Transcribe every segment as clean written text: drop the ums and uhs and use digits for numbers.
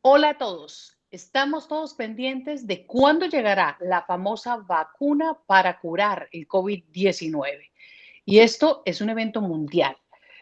Hola a todos. Estamos todos pendientes de cuándo llegará la famosa vacuna para curar el COVID-19. Y esto es un evento mundial,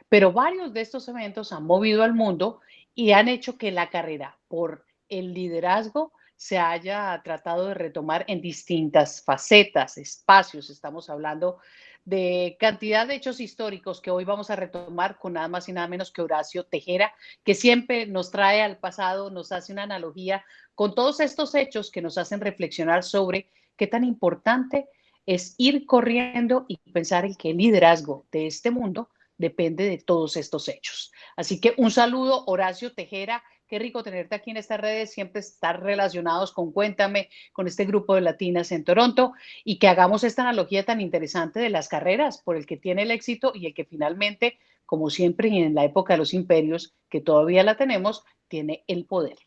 pero varios de estos eventos han movido al mundo y han hecho que la carrera por el liderazgo se haya tratado de retomar en distintas facetas, espacios. Estamos hablando de cantidad de hechos históricos que hoy vamos a retomar con nada más y nada menos que Horacio Tejera, que siempre nos trae al pasado, nos hace una analogía con todos estos hechos que nos hacen reflexionar sobre qué tan importante es ir corriendo y pensar en que el liderazgo de este mundo depende de todos estos hechos. Así que un saludo, Horacio Tejera. Qué rico tenerte aquí en estas redes, siempre estar relacionados con Cuéntame, con este grupo de latinas en Toronto y que hagamos esta analogía tan interesante de las carreras por el que tiene el éxito y el que finalmente, como siempre y en la época de los imperios, que todavía la tenemos, tiene el poder.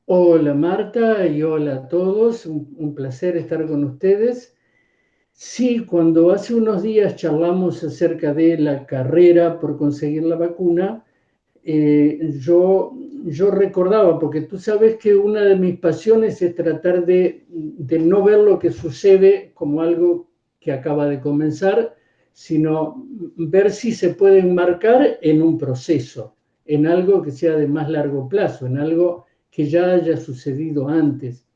Hola Marta y hola a todos, un placer estar con ustedes. Sí, cuando hace unos días charlamos acerca de la carrera por conseguir la vacuna, yo recordaba, porque tú sabes que una de mis pasiones es tratar de no ver lo que sucede como algo que acaba de comenzar, sino ver si se puede enmarcar en un proceso, en algo que sea de más largo plazo, en algo que ya haya sucedido antes.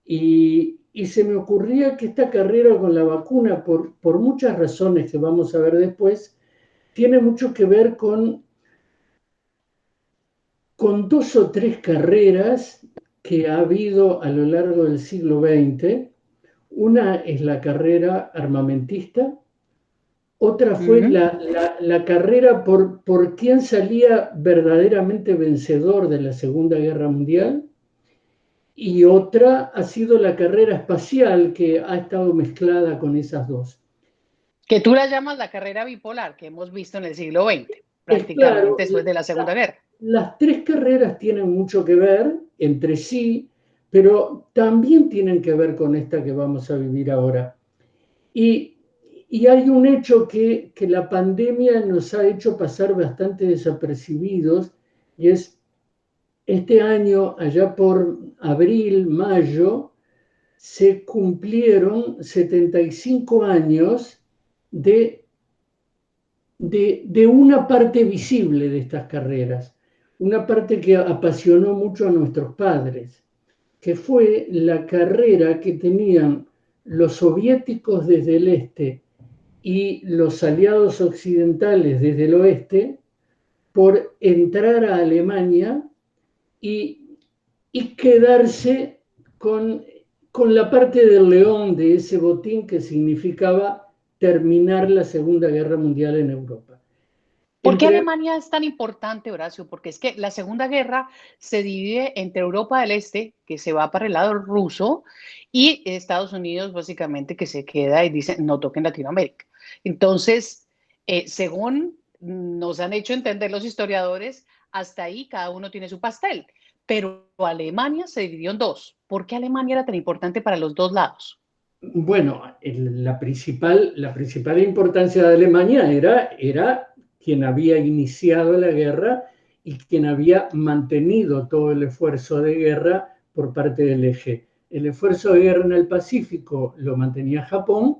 Y se me ocurría que esta carrera con la vacuna, por muchas razones que vamos a ver después, tiene mucho que ver con dos o tres carreras que ha habido a lo largo del siglo XX. Una es la carrera armamentista, otra fue Mm. la carrera por quién salía verdaderamente vencedor de la Segunda Guerra Mundial, y otra ha sido la carrera espacial que ha estado mezclada con esas dos. Que tú la llamas la carrera bipolar que hemos visto en el siglo XX, Es claro, prácticamente después de la Segunda Guerra. las tres carreras tienen mucho que ver entre sí, pero también tienen que ver con esta que vamos a vivir ahora. Y, y hay un hecho que la pandemia nos ha hecho pasar bastante desapercibidos, y es este año, allá por abril, mayo, se cumplieron 75 años de de una parte visible de estas carreras, una parte que apasionó mucho a nuestros padres, que fue la carrera que tenían los soviéticos desde el este y los aliados occidentales desde el oeste por entrar a Alemania y, y quedarse con la parte del león de ese botín que significaba terminar la Segunda Guerra Mundial en Europa. ¿Por qué Entre Alemania es tan importante, Horacio? Porque es que la Segunda Guerra se divide entre Europa del Este, que se va para el lado ruso, y Estados Unidos, básicamente, que se queda y dice, no toquen Latinoamérica. Entonces, según nos han hecho entender los historiadores, hasta ahí cada uno tiene su pastel. Pero Alemania se dividió en dos. ¿Por qué Alemania era tan importante para los dos lados? Bueno, la principal importancia de Alemania era quien había iniciado la guerra y quien había mantenido todo el esfuerzo de guerra por parte del eje. El esfuerzo de guerra en el Pacífico lo mantenía Japón.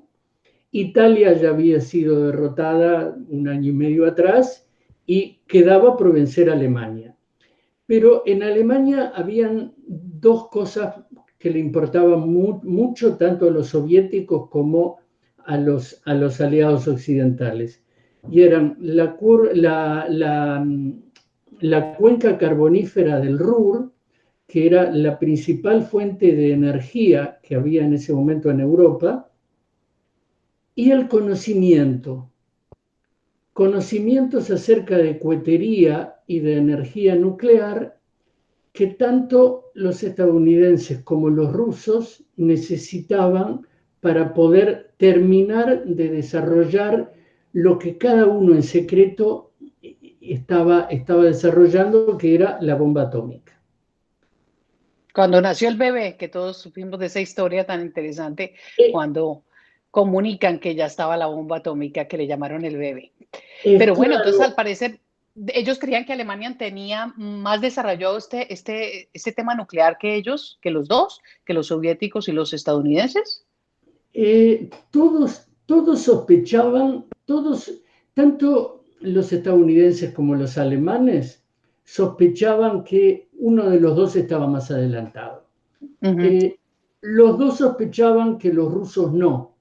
Italia ya había sido derrotada un año y medio atrás y quedaba por vencer a Alemania. Pero en Alemania habían dos cosas que le importaban mucho tanto a los soviéticos como a los aliados occidentales. Y eran la cuenca carbonífera del Ruhr, que era la principal fuente de energía que había en ese momento en Europa, y el conocimiento. Conocimientos acerca de cohetería y de energía nuclear que tanto los estadounidenses como los rusos necesitaban para poder terminar de desarrollar lo que cada uno en secreto estaba desarrollando, que era la bomba atómica. Cuando nació el bebé, que todos supimos de esa historia tan interesante, Eh, cuando comunican que ya estaba la bomba atómica que le llamaron el bebé. Pero bueno, entonces al claro, parecer ellos creían que Alemania tenía más desarrollado este tema nuclear que ellos, que los dos, que los soviéticos y los estadounidenses. Todos sospechaban, tanto los estadounidenses como los alemanes, sospechaban que uno de los dos estaba más adelantado. Ujú. Los dos sospechaban que los rusos no.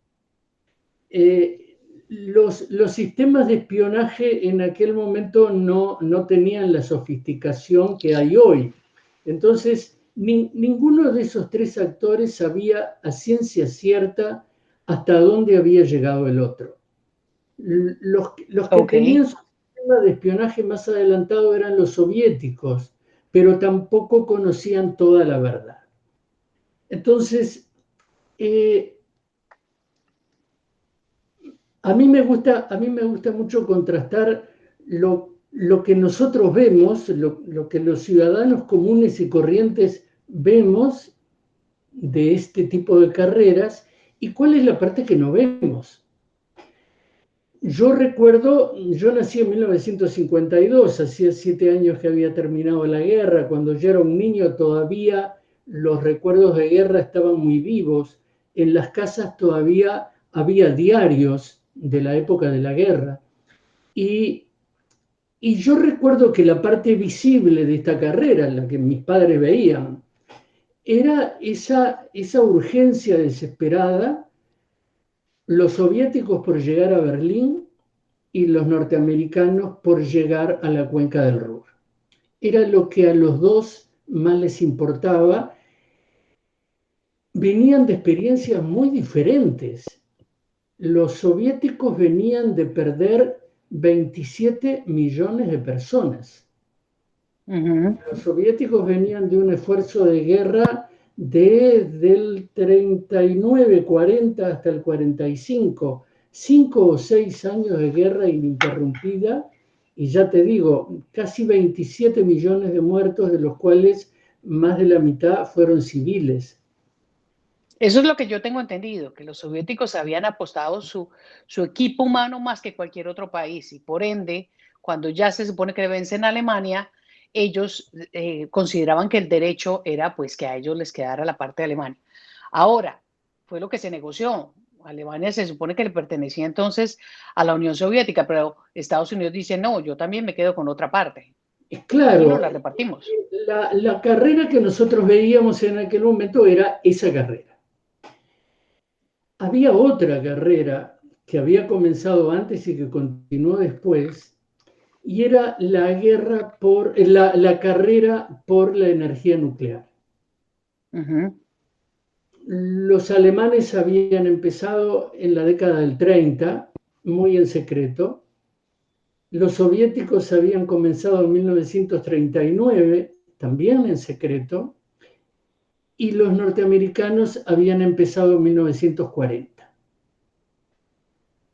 Los sistemas de espionaje en aquel momento no tenían la sofisticación que hay hoy. Entonces, ninguno de esos tres actores sabía a ciencia cierta hasta dónde había llegado el otro. Los que Ok. tenían su sistema de espionaje más adelantado eran los soviéticos, pero tampoco conocían toda la verdad. Entonces, eh, a mí me gusta mucho contrastar lo que nosotros vemos, lo que los ciudadanos comunes y corrientes vemos de este tipo de carreras y cuál es la parte que no vemos. Yo recuerdo, yo nací en 1952, hacía 7 años que había terminado la guerra. Cuando yo era un niño todavía los recuerdos de guerra estaban muy vivos. En las casas todavía había diarios de la época de la guerra. Y, y yo recuerdo que la parte visible de esta carrera, la que mis padres veían, era esa urgencia desesperada, los soviéticos por llegar a Berlín y los norteamericanos por llegar a la cuenca del Ruhr. Era lo que a los dos más les importaba. Venían de experiencias muy diferentes. Los soviéticos venían de perder 27 millones de personas. Ujú. Los soviéticos venían de un esfuerzo de guerra del 39-40 hasta el 45, 5 o 6 años de guerra ininterrumpida, y ya te digo, casi 27 millones de muertos, de los cuales más de la mitad fueron civiles. Eso es lo que yo tengo entendido, que los soviéticos habían apostado su equipo humano más que cualquier otro país y por ende, cuando ya se supone que vencen a Alemania, ellos consideraban que el derecho era pues que a ellos les quedara la parte de Alemania. Ahora, fue lo que se negoció. Alemania se supone que le pertenecía entonces a la Unión Soviética, pero Estados Unidos dice, no, yo también me quedo con otra parte y nos Claro, la repartimos. la carrera que nosotros veíamos en aquel momento era esa carrera. Había otra carrera que había comenzado antes y que continuó después, y era la carrera por la energía nuclear. Ujú. Los alemanes habían empezado en la década del 30, muy en secreto. Los soviéticos habían comenzado en 1939, también en secreto, y los norteamericanos habían empezado en 1940.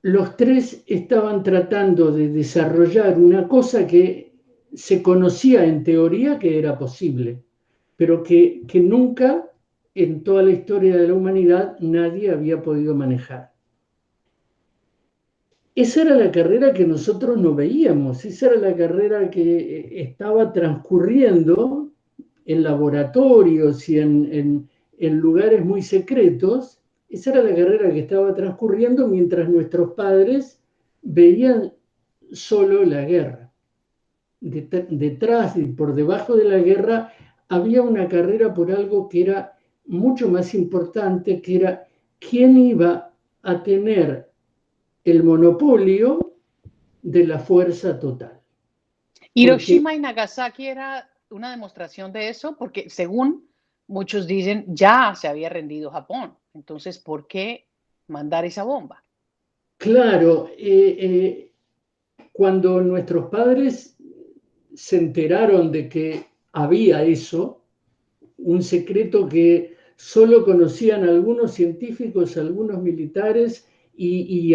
Los tres estaban tratando de desarrollar una cosa que se conocía en teoría que era posible, pero que nunca en toda la historia de la humanidad nadie había podido manejar. Esa era la carrera que nosotros no veíamos, esa era la carrera que estaba transcurriendo en laboratorios y en lugares muy secretos. Esa era la carrera que estaba transcurriendo mientras nuestros padres veían solo la guerra. Detrás y por debajo de la guerra había una carrera por algo que era mucho más importante, que era quién iba a tener el monopolio de la fuerza total. Porque, Hiroshima y Nagasaki era una demostración de eso, porque según muchos dicen, ya se había rendido Japón. Entonces, ¿por qué mandar esa bomba? claro, cuando nuestros padres se enteraron de que había eso, un secreto que solo conocían algunos científicos, algunos militares y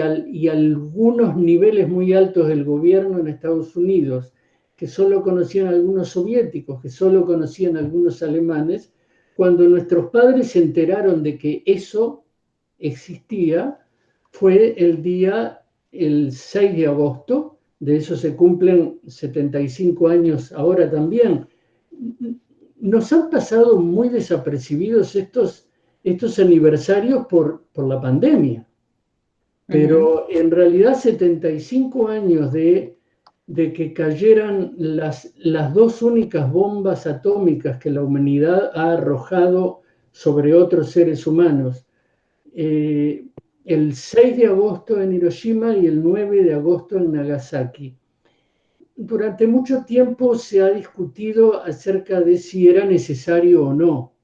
algunos niveles muy altos del gobierno en Estados Unidos, que solo conocían algunos soviéticos, que solo conocían algunos alemanes, cuando nuestros padres se enteraron de que eso existía, fue el 6 de agosto de eso se cumplen 75 años ahora también. Nos han pasado muy desapercibidos estos aniversarios por la pandemia, pero en realidad 75 años de que cayeran las dos únicas bombas atómicas que la humanidad ha arrojado sobre otros seres humanos, el 6 de agosto en Hiroshima y el 9 de agosto en Nagasaki. Durante mucho tiempo se ha discutido acerca de si era necesario o no.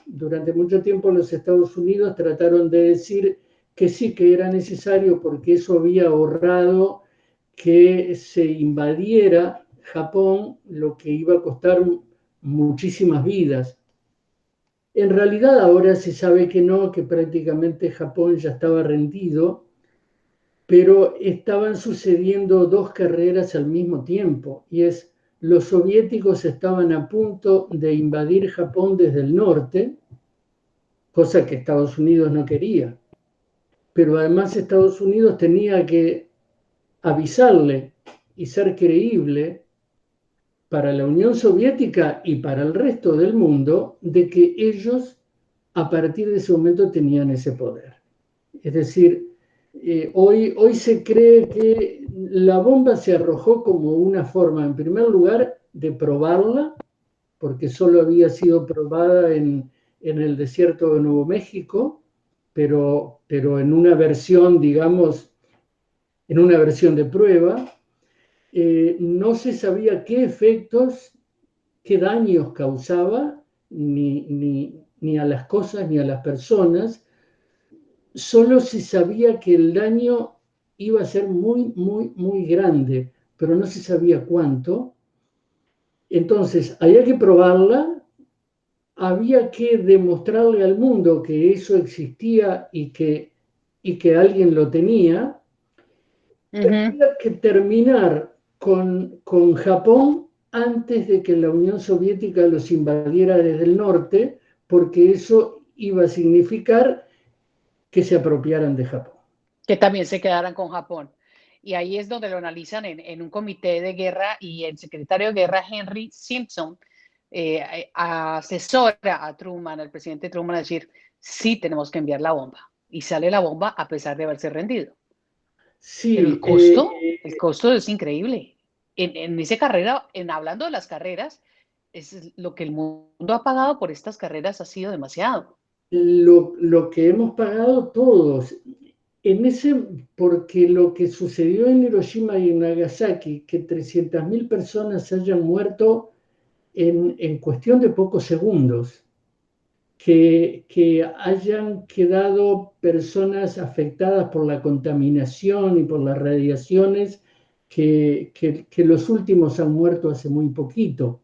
Durante mucho tiempo los Estados Unidos trataron de decir que sí, que era necesario porque eso había ahorrado que se invadiera Japón, lo que iba a costar muchísimas vidas. En realidad ahora se sabe que no, que prácticamente Japón ya estaba rendido, pero estaban sucediendo dos carreras al mismo tiempo, y es, los soviéticos estaban a punto de invadir Japón desde el norte, cosa que Estados Unidos no quería, pero además Estados Unidos tenía que avisarle y ser creíble para la Unión Soviética y para el resto del mundo de que ellos a partir de ese momento tenían ese poder. Es decir, hoy se cree que la bomba se arrojó como una forma, en primer lugar, de probarla, porque solo había sido probada en el desierto de Nuevo México, pero en una versión, digamos, en una versión de prueba. No se sabía qué efectos, qué daños causaba, ni a las cosas ni a las personas. Solo se sabía que el daño iba a ser muy, muy, muy grande, pero no se sabía cuánto. Entonces, había que probarla, había que demostrarle al mundo que eso existía y que alguien lo tenía. Había que terminar con Japón antes de que la Unión Soviética los invadiera desde el norte, porque eso iba a significar que se apropiaran de Japón. Que también se quedaran con Japón. Y ahí es donde lo analizan en un comité de guerra y el secretario de guerra Henry Simpson asesora a Truman, al presidente Truman, a decir, sí tenemos que enviar la bomba. Y sale la bomba a pesar de haberse rendido. Pero Sí, el costo es increíble. En esa carrera, hablando de las carreras, es lo que el mundo ha pagado por estas carreras ha sido demasiado. lo que hemos pagado todos, porque lo que sucedió en Hiroshima y en Nagasaki, que 300.000 personas hayan muerto en cuestión de pocos segundos, que hayan quedado personas afectadas por la contaminación y por las radiaciones, que los últimos han muerto hace muy poquito.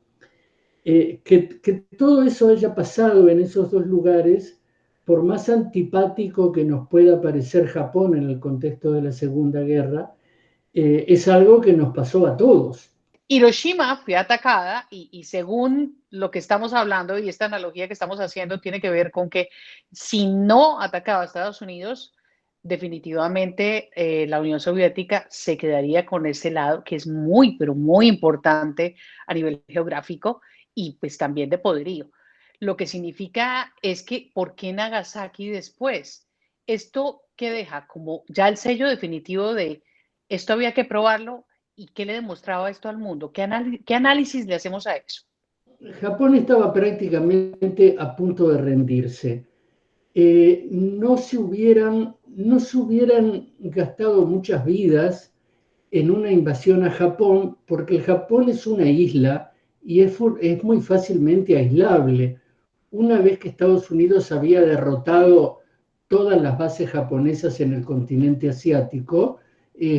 Que todo eso haya pasado en esos dos lugares, por más antipático que nos pueda parecer Japón en el contexto de la Segunda Guerra, es algo que nos pasó a todos. Hiroshima fue atacada y según lo que estamos hablando y esta analogía que estamos haciendo tiene que ver con que si no atacaba a Estados Unidos, definitivamente la Unión Soviética se quedaría con ese lado que es muy, pero muy importante a nivel geográfico y pues también de poderío. Lo que significa es que, ¿por qué Nagasaki después? Esto que deja como ya el sello definitivo de esto había que probarlo. ¿Y qué le demostraba esto al mundo? ¿Qué análisis le hacemos a eso? Japón estaba prácticamente a punto de rendirse. No se hubieran gastado muchas vidas en una invasión a Japón, porque Japón es una isla y es muy fácilmente aislable. Una vez que Estados Unidos había derrotado todas las bases japonesas en el continente asiático,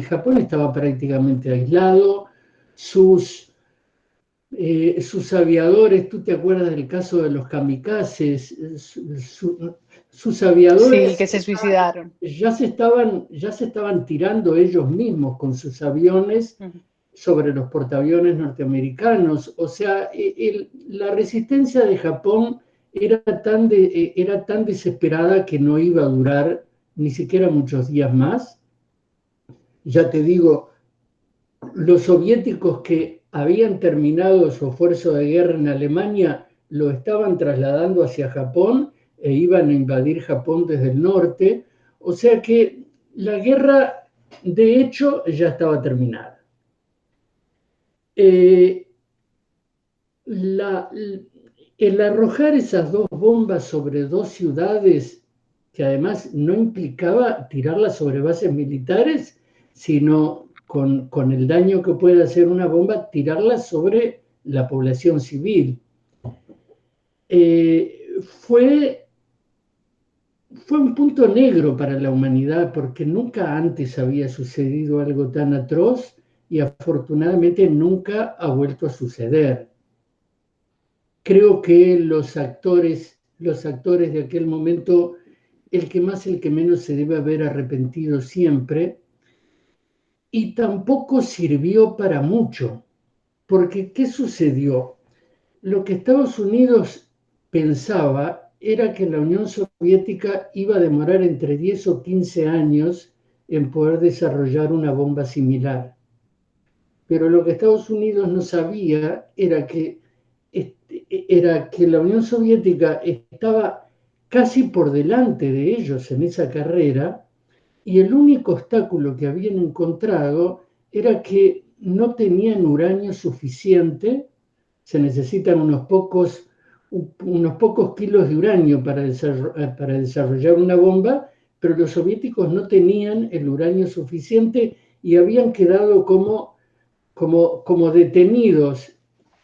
Japón estaba prácticamente aislado. Sus aviadores, tú te acuerdas del caso de los kamikazes, sus Sí, que aviadores se suicidaron. ya se estaban tirando ellos mismos con sus aviones sobre los portaaviones norteamericanos. O sea, la resistencia de Japón era tan desesperada que no iba a durar ni siquiera muchos días más. Ya te digo, los soviéticos que habían terminado su esfuerzo de guerra en Alemania lo estaban trasladando hacia Japón e iban a invadir Japón desde el norte. O sea que la guerra, de hecho, ya estaba terminada. El arrojar esas dos bombas sobre dos ciudades, que además no implicaba tirarlas sobre bases militares, sino con el daño que puede hacer una bomba, tirarlas sobre la población civil. Fue un punto negro para la humanidad porque nunca antes había sucedido algo tan atroz y afortunadamente nunca ha vuelto a suceder. Creo que los actores de aquel momento, el que más, el que menos se debe haber arrepentido siempre, y tampoco sirvió para mucho, porque ¿qué sucedió? Lo que Estados Unidos pensaba era que la Unión Soviética iba a demorar entre 10 o 15 años en poder desarrollar una bomba similar. Pero lo que Estados Unidos no sabía era que la Unión Soviética estaba casi por delante de ellos en esa carrera y el único obstáculo que habían encontrado era que no tenían uranio suficiente. Se necesitan unos pocos kilos de uranio para desarrollar una bomba, pero los soviéticos no tenían el uranio suficiente y habían quedado como detenidos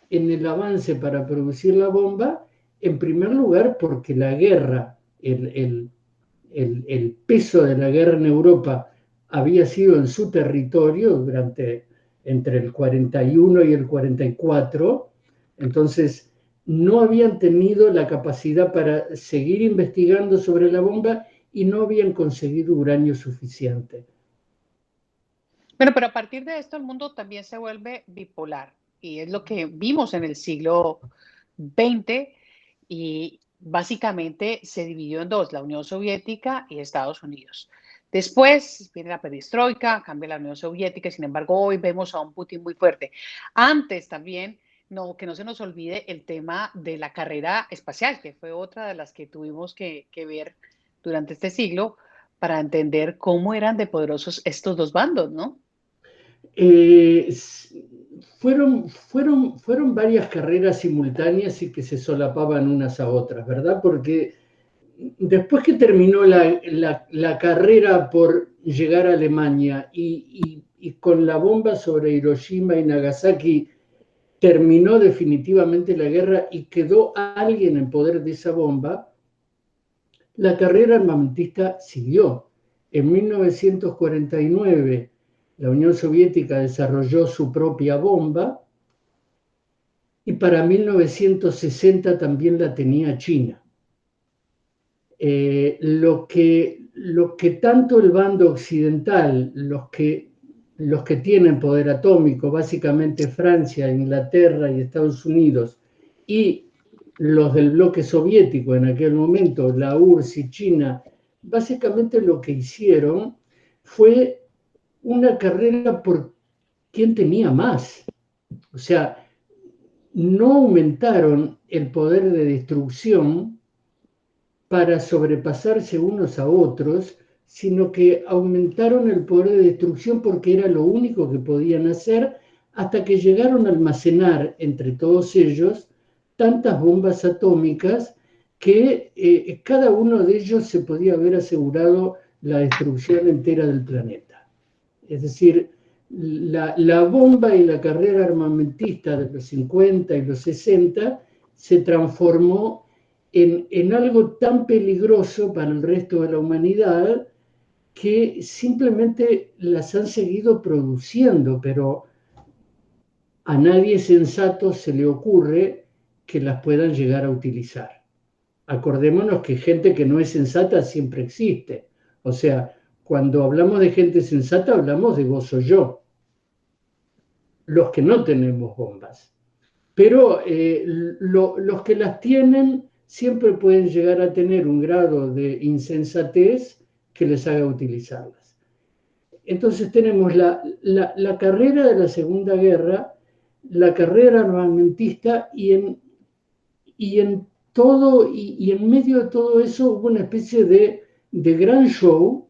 en el avance para producir la bomba, en primer lugar porque la guerra, el peso de la guerra en Europa había sido en su territorio entre el 41 y el 44, entonces no habían tenido la capacidad para seguir investigando sobre la bomba y no habían conseguido uranio suficiente. Bueno, pero a partir de esto el mundo también se vuelve bipolar y es lo que vimos en el siglo XX y básicamente se dividió en dos, la Unión Soviética y Estados Unidos. Después viene la perestroika, cambia la Unión Soviética, sin embargo hoy vemos a un Putin muy fuerte. Antes también, no, que no se nos olvide el tema de la carrera espacial, que fue otra de las que tuvimos que ver durante este siglo para entender cómo eran de poderosos estos dos bandos, ¿no? Fueron varias carreras simultáneas y que se solapaban unas a otras, ¿verdad? Porque después que terminó la carrera por llegar a Alemania y con la bomba sobre Hiroshima y Nagasaki terminó definitivamente la guerra y quedó alguien en poder de esa bomba, la carrera armamentista siguió. En 1949, la Unión Soviética desarrolló su propia bomba y para 1960 también la tenía China. Lo que tanto el bando occidental, los que tienen poder atómico, básicamente Francia, Inglaterra y Estados Unidos, y los del bloque soviético en aquel momento, la URSS y China, básicamente lo que hicieron fue una carrera por quién tenía más. O sea, no aumentaron el poder de destrucción para sobrepasarse unos a otros, sino que aumentaron el poder de destrucción porque era lo único que podían hacer hasta que llegaron a almacenar entre todos ellos tantas bombas atómicas que cada uno de ellos se podía haber asegurado la destrucción entera del planeta. Es decir, la bomba y la carrera armamentista de los 50 y los 60 se transformó en algo tan peligroso para el resto de la humanidad que simplemente las han seguido produciendo, pero a nadie sensato se le ocurre que las puedan llegar a utilizar. Acordémonos que gente que no es sensata siempre existe. O sea, cuando hablamos de gente sensata, hablamos de vos o yo, los que no tenemos bombas. Pero los que las tienen siempre pueden llegar a tener un grado de insensatez que les haga utilizarlas. entonces tenemos la carrera de la Segunda Guerra, la carrera armamentista y en medio de todo eso hubo una especie de gran show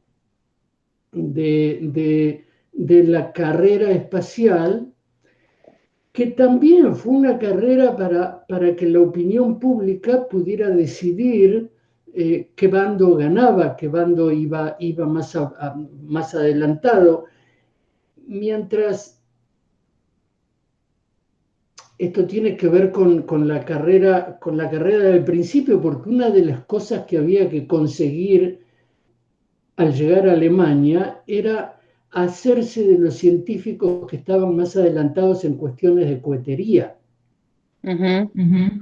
de la carrera espacial, que también fue una carrera para que la opinión pública pudiera decidir qué bando ganaba, qué bando iba más adelantado. Mientras esto tiene que ver con la carrera del principio, porque una de las cosas que había que conseguir al llegar a Alemania era hacerse de los científicos que estaban más adelantados en cuestiones de cohetería.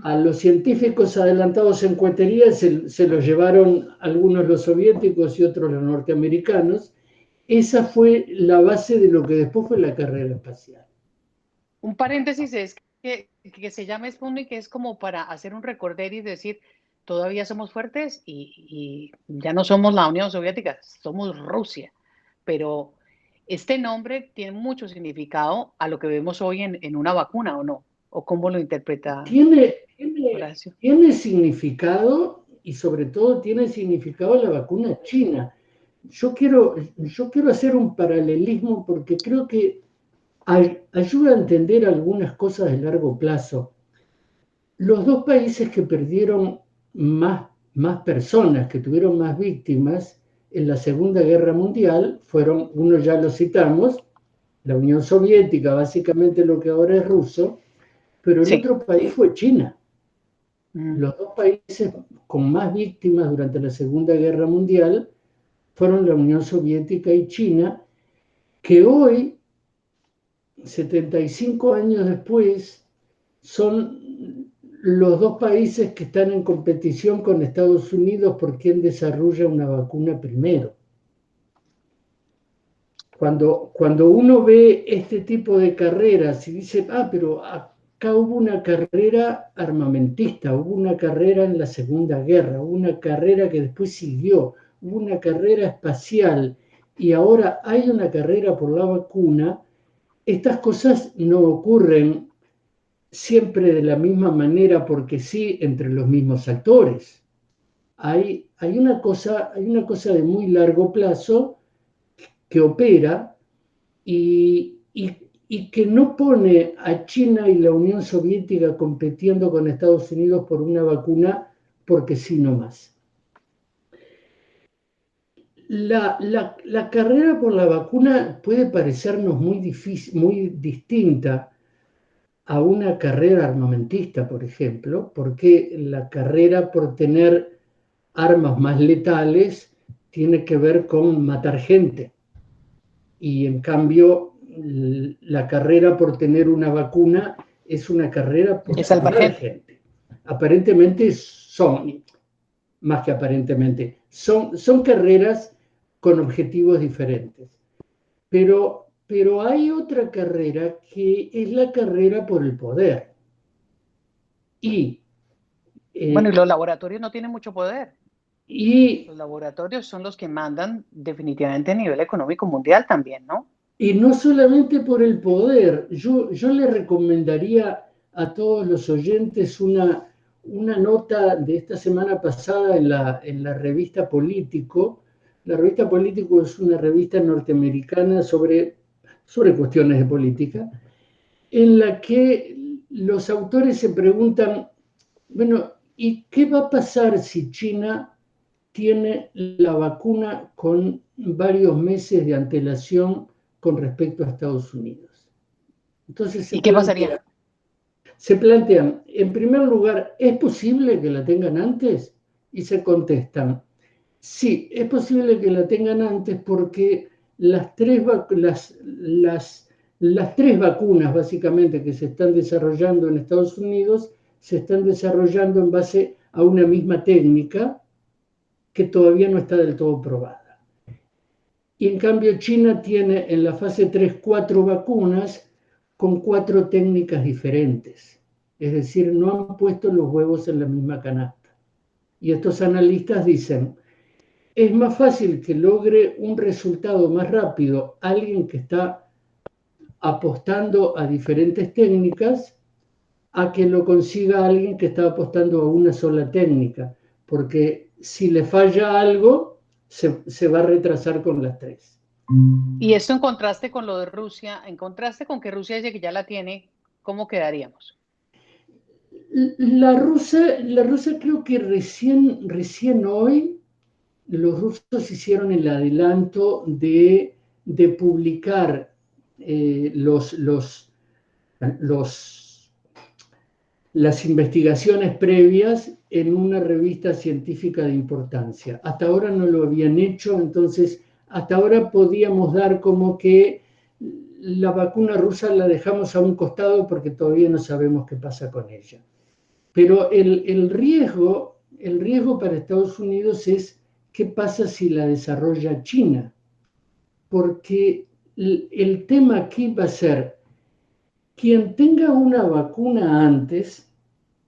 A los científicos adelantados en cohetería se los llevaron algunos los soviéticos y otros los norteamericanos. Esa fue la base de lo que después fue la carrera espacial. Un paréntesis es que se llama Sputnik, que es como para hacer un recorder y decir, todavía somos fuertes y ya no somos la Unión Soviética, somos Rusia. Pero este nombre tiene mucho significado a lo que vemos hoy en una vacuna, ¿o no? ¿O cómo lo interpreta Horacio? Tiene significado, y sobre todo tiene significado la vacuna china. Yo quiero hacer un paralelismo porque creo que ayuda a entender algunas cosas de largo plazo. Los dos países que perdieron más personas, que tuvieron más víctimas en la Segunda Guerra Mundial, fueron, uno ya lo citamos, la Unión Soviética, básicamente lo que ahora es ruso, pero el otro país fue China. Los dos países con más víctimas durante la Segunda Guerra Mundial fueron la Unión Soviética y China, que hoy, 75 años después, son los dos países que están en competición con Estados Unidos por quién desarrolla una vacuna primero. Cuando uno ve este tipo de carreras y dice, pero acá hubo una carrera armamentista, hubo una carrera en la Segunda Guerra, hubo una carrera que después siguió, hubo una carrera espacial y ahora hay una carrera por la vacuna, estas cosas no ocurren siempre de la misma manera porque sí entre los mismos actores. Hay una cosa de muy largo plazo que opera y que no pone a China y la Unión Soviética compitiendo con Estados Unidos por una vacuna porque sí nomás. La carrera por la vacuna puede parecernos muy difícil, muy distinta a una carrera armamentista, por ejemplo, porque la carrera por tener armas más letales tiene que ver con matar gente. Y en cambio, la carrera por tener una vacuna es una carrera por salvar gente. Aparentemente son, más que aparentemente, son carreras con objetivos diferentes. Pero hay otra carrera que es la carrera por el poder. Y los laboratorios no tienen mucho poder. Los laboratorios son los que mandan definitivamente a nivel económico mundial también, ¿no? Y no solamente por el poder. Yo le recomendaría a todos los oyentes una nota de esta semana pasada en la revista Político. La revista Político es una revista norteamericana sobre cuestiones de política, en la que los autores se preguntan, bueno, ¿y qué va a pasar si China tiene la vacuna con varios meses de antelación con respecto a Estados Unidos? Entonces, ¿y qué pasaría? Se plantean, en primer lugar, ¿es posible que la tengan antes? Y se contestan, sí, es posible que la tengan antes porque las tres vacunas básicamente que se están desarrollando en Estados Unidos se están desarrollando en base a una misma técnica que todavía no está del todo probada. Y en cambio China tiene en la fase 3 4 vacunas con 4 técnicas diferentes. Es decir, no han puesto los huevos en la misma canasta. Y estos analistas dicen, es más fácil que logre un resultado más rápido alguien que está apostando a diferentes técnicas a que lo consiga alguien que está apostando a una sola técnica, porque si le falla algo, se va a retrasar con las tres. Y esto en contraste con lo de Rusia, en contraste con que Rusia dice que ya la tiene, ¿cómo quedaríamos? La rusa creo que recién hoy los rusos hicieron el adelanto de publicar los las investigaciones previas en una revista científica de importancia. Hasta ahora no lo habían hecho, entonces hasta ahora podíamos dar como que la vacuna rusa la dejamos a un costado porque todavía no sabemos qué pasa con ella. Pero el riesgo para Estados Unidos es qué pasa si la desarrolla China, porque el tema aquí va a ser, quien tenga una vacuna antes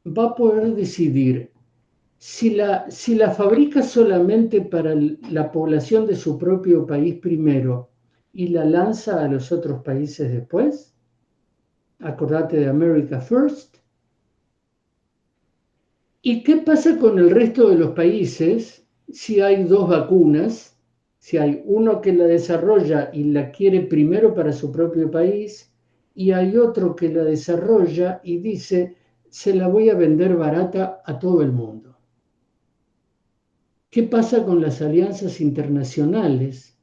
va a poder decidir si la fabrica solamente para la población de su propio país primero y la lanza a los otros países después. Acordate de America First. ¿Y qué pasa con el resto de los países si hay dos vacunas? Si hay uno que la desarrolla y la quiere primero para su propio país y hay otro que la desarrolla y dice, se la voy a vender barata a todo el mundo. ¿Qué pasa con las alianzas internacionales?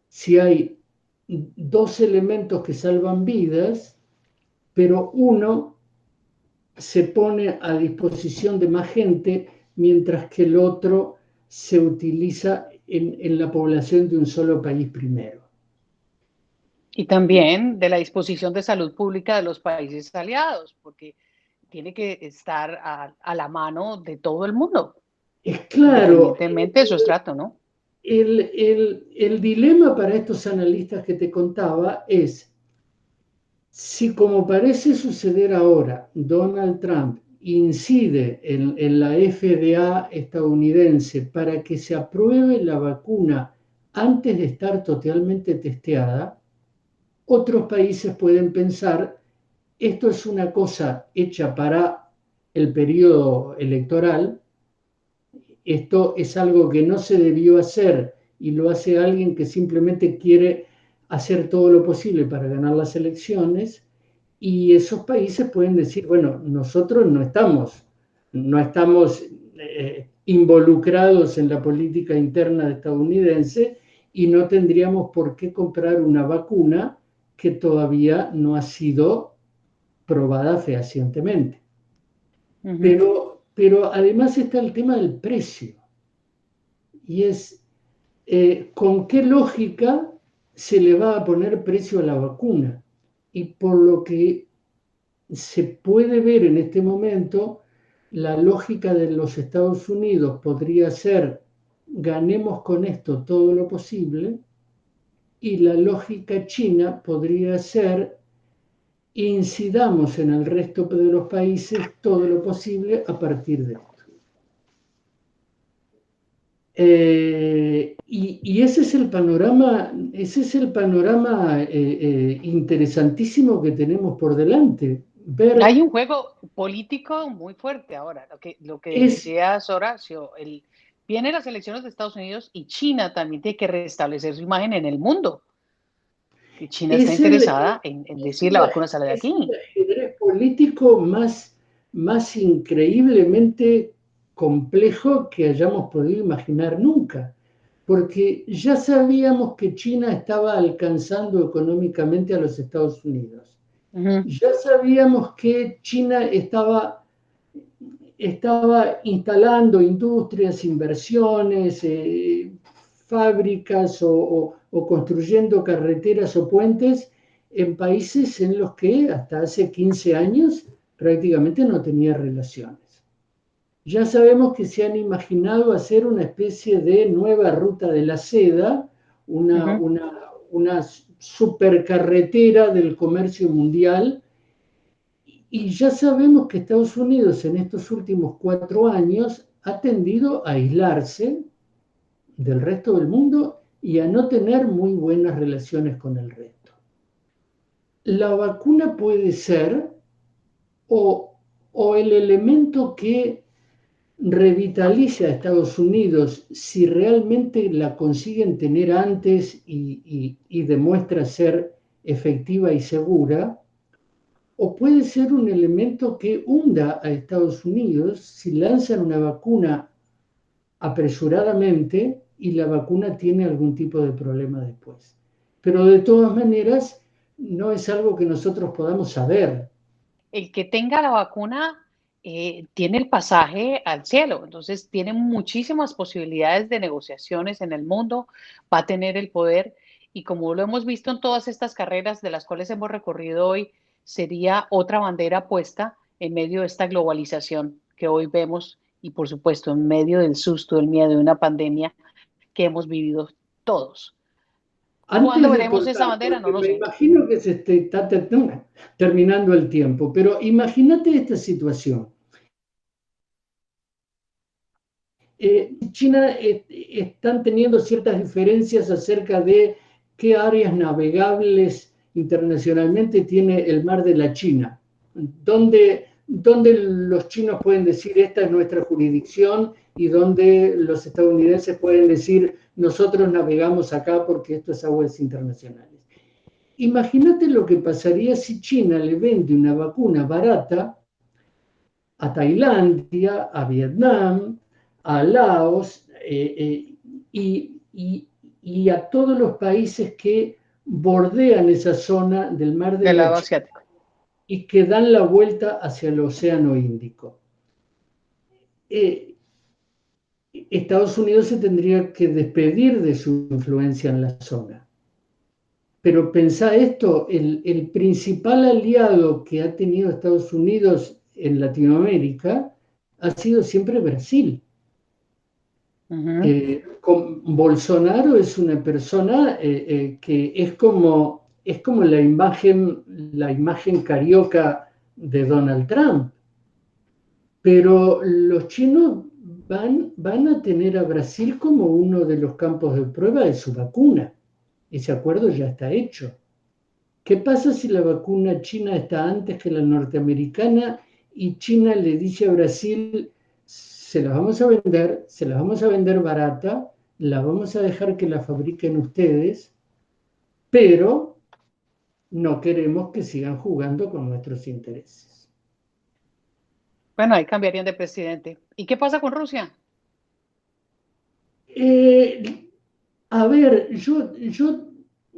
Si hay dos elementos que salvan vidas, pero uno se pone a disposición de más gente, mientras que el otro se utiliza en la población de un solo país primero. Y también de la disposición de salud pública de los países aliados, porque tiene que estar a la mano de todo el mundo, Es claro, independientemente de su estrato, ¿no? el dilema para estos analistas que te contaba es, si como parece suceder ahora, Donald Trump incide en la FDA estadounidense para que se apruebe la vacuna antes de estar totalmente testeada, otros países pueden pensar, esto es una cosa hecha para el periodo electoral, esto es algo que no se debió hacer y lo hace alguien que simplemente quiere hacer todo lo posible para ganar las elecciones, y esos países pueden decir, bueno, nosotros no estamos involucrados en la política interna estadounidense y no tendríamos por qué comprar una vacuna que todavía no ha sido probada fehacientemente. Ujú. Pero además está el tema del precio, y es con qué lógica se le va a poner precio a la vacuna. Y por lo que se puede ver en este momento, la lógica de los Estados Unidos podría ser, ganemos con esto todo lo posible, y la lógica china podría ser, incidamos en el resto de los países todo lo posible a partir de esto. Y ese es el panorama interesantísimo que tenemos por delante. Hay Ver un juego político muy fuerte ahora, lo que es, decías, Horacio, vienen las elecciones de Estados Unidos y China también tiene que restablecer su imagen en el mundo. Y China está es el, interesada en es decir el, la vacuna sale de es el aquí. ajedrez político más increíblemente complejo que hayamos podido imaginar nunca, porque ya sabíamos que China estaba alcanzando económicamente a los Estados Unidos. Ujú. Ya sabíamos que China estaba instalando industrias, inversiones, fábricas o construyendo carreteras o puentes en países en los que hasta hace 15 años prácticamente no tenía relaciones. Ya sabemos que se han imaginado hacer una especie de nueva ruta de la seda, una, Ujú. una, una supercarretera del comercio mundial, y ya sabemos que Estados Unidos en estos últimos 4 años ha tendido a aislarse del resto del mundo y a no tener muy buenas relaciones con el resto. La vacuna puede ser o el elemento que revitalice a Estados Unidos si realmente la consiguen tener antes y demuestra ser efectiva y segura, o puede ser un elemento que hunda a Estados Unidos si lanzan una vacuna apresuradamente y la vacuna tiene algún tipo de problema después. Pero de todas maneras, no es algo que nosotros podamos saber. El que tenga la vacuna tiene el pasaje al cielo, entonces tiene muchísimas posibilidades de negociaciones en el mundo, va a tener el poder y como lo hemos visto en todas estas carreras de las cuales hemos recorrido hoy, sería otra bandera puesta en medio de esta globalización que hoy vemos y por supuesto en medio del susto, del miedo de una pandemia que hemos vivido todos. ¿Cuándo Antes de veremos esa cortar, bandera? No porque lo me sé. imagino que se está terminando el tiempo, pero imagínate esta situación. China están teniendo ciertas diferencias acerca de qué áreas navegables internacionalmente tiene el mar de la China, donde los chinos pueden decir esta es nuestra jurisdicción y donde los estadounidenses pueden decir nosotros navegamos acá porque esto es aguas internacionales. Imagínate lo que pasaría si China le vende una vacuna barata a Tailandia, a Vietnam, a Laos y a todos los países que bordean esa zona del mar de Del la lado China asiático. y que dan la vuelta hacia el Océano Índico. Estados Unidos se tendría que despedir de su influencia en la zona. Pero pensá esto, el principal aliado que ha tenido Estados Unidos en Latinoamérica ha sido siempre Brasil. Uh-huh. Bolsonaro es una persona que es como la imagen carioca de Donald Trump, pero los chinos van a tener a Brasil como uno de los campos de prueba de su vacuna. Ese acuerdo ya está hecho. ¿Qué pasa si la vacuna china está antes que la norteamericana y China le dice a Brasil, se las vamos a vender barata, la vamos a dejar que la fabriquen ustedes, pero no queremos que sigan jugando con nuestros intereses? Bueno, ahí cambiarían de presidente. ¿Y qué pasa con Rusia? Eh, a ver,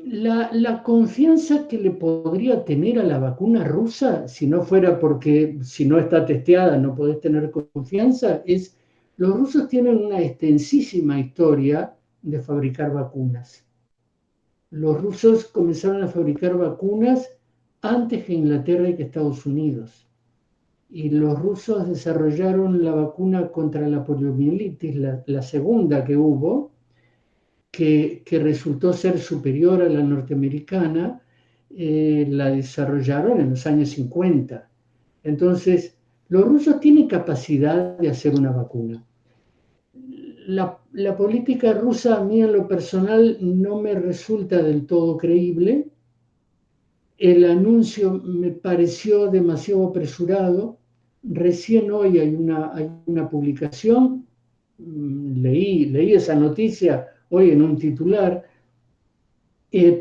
la confianza que le podría tener a la vacuna rusa, si no fuera porque si no está testeada no podés tener confianza, es los rusos tienen una extensísima historia de fabricar vacunas. Los rusos comenzaron a fabricar vacunas antes que Inglaterra y que Estados Unidos. Y los rusos desarrollaron la vacuna contra la poliomielitis, la segunda que hubo, que resultó ser superior a la norteamericana, la desarrollaron en los años 50. Entonces, los rusos tienen capacidad de hacer una vacuna. La política rusa a mí en lo personal no me resulta del todo creíble. El anuncio me pareció demasiado apresurado. Recién hoy hay una publicación, leí esa noticia hoy en un titular,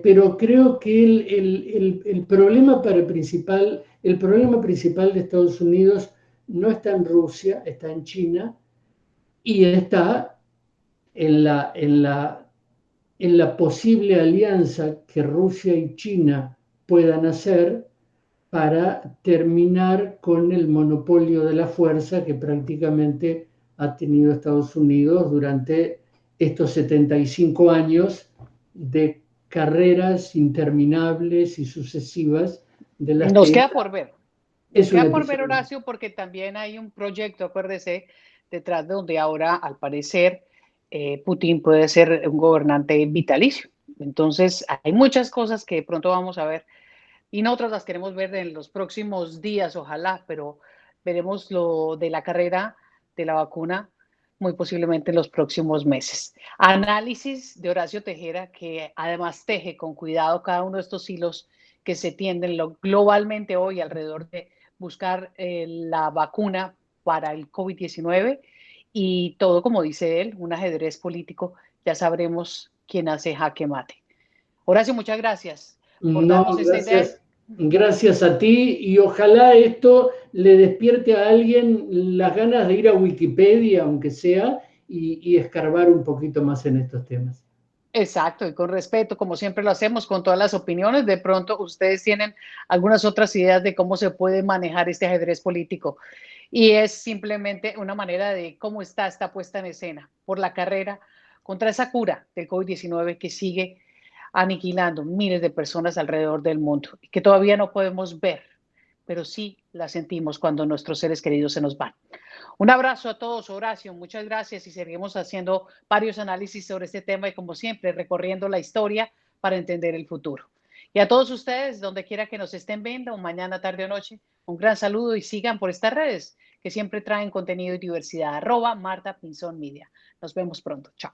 pero creo que el problema el problema principal de Estados Unidos no está en Rusia, está en China y está en en la posible alianza que Rusia y China puedan hacer para terminar con el monopolio de la fuerza que prácticamente ha tenido Estados Unidos durante estos 75 años de carreras interminables y sucesivas de las Nos que queda por ver. Nos es un queda por ver, episodio. Horacio, porque también hay un proyecto, acuérdese, detrás de donde ahora, al parecer, Putin puede ser un gobernante vitalicio. Entonces, hay muchas cosas que de pronto vamos a ver y nosotros las queremos ver en los próximos días, ojalá, pero veremos lo de la carrera de la vacuna muy posiblemente en los próximos meses. Análisis de Horacio Tejera, que además teje con cuidado cada uno de estos hilos que se tienden globalmente hoy alrededor de buscar la vacuna para el COVID-19 y todo, como dice él, un ajedrez político. Ya sabremos quién hace jaque mate. Horacio, muchas gracias por No, darnos esta idea. gracias, gracias a ti y ojalá esto le despierte a alguien las ganas de ir a Wikipedia, aunque sea, y escarbar un poquito más en estos temas. Exacto, y con respeto, como siempre lo hacemos, con todas las opiniones. De pronto ustedes tienen algunas otras ideas de cómo se puede manejar este ajedrez político. Y es simplemente una manera de cómo está puesta en escena por la carrera contra esa cura del COVID-19 que sigue aniquilando miles de personas alrededor del mundo, que todavía no podemos ver, pero sí la sentimos cuando nuestros seres queridos se nos van. Un abrazo a todos, Horacio, muchas gracias y seguimos haciendo varios análisis sobre este tema y como siempre, recorriendo la historia para entender el futuro. Y a todos ustedes, donde quiera que nos estén viendo, mañana, tarde o noche, un gran saludo y sigan por estas redes que siempre traen contenido y diversidad. @Marta Pinzón Media. Nos vemos pronto. Chao.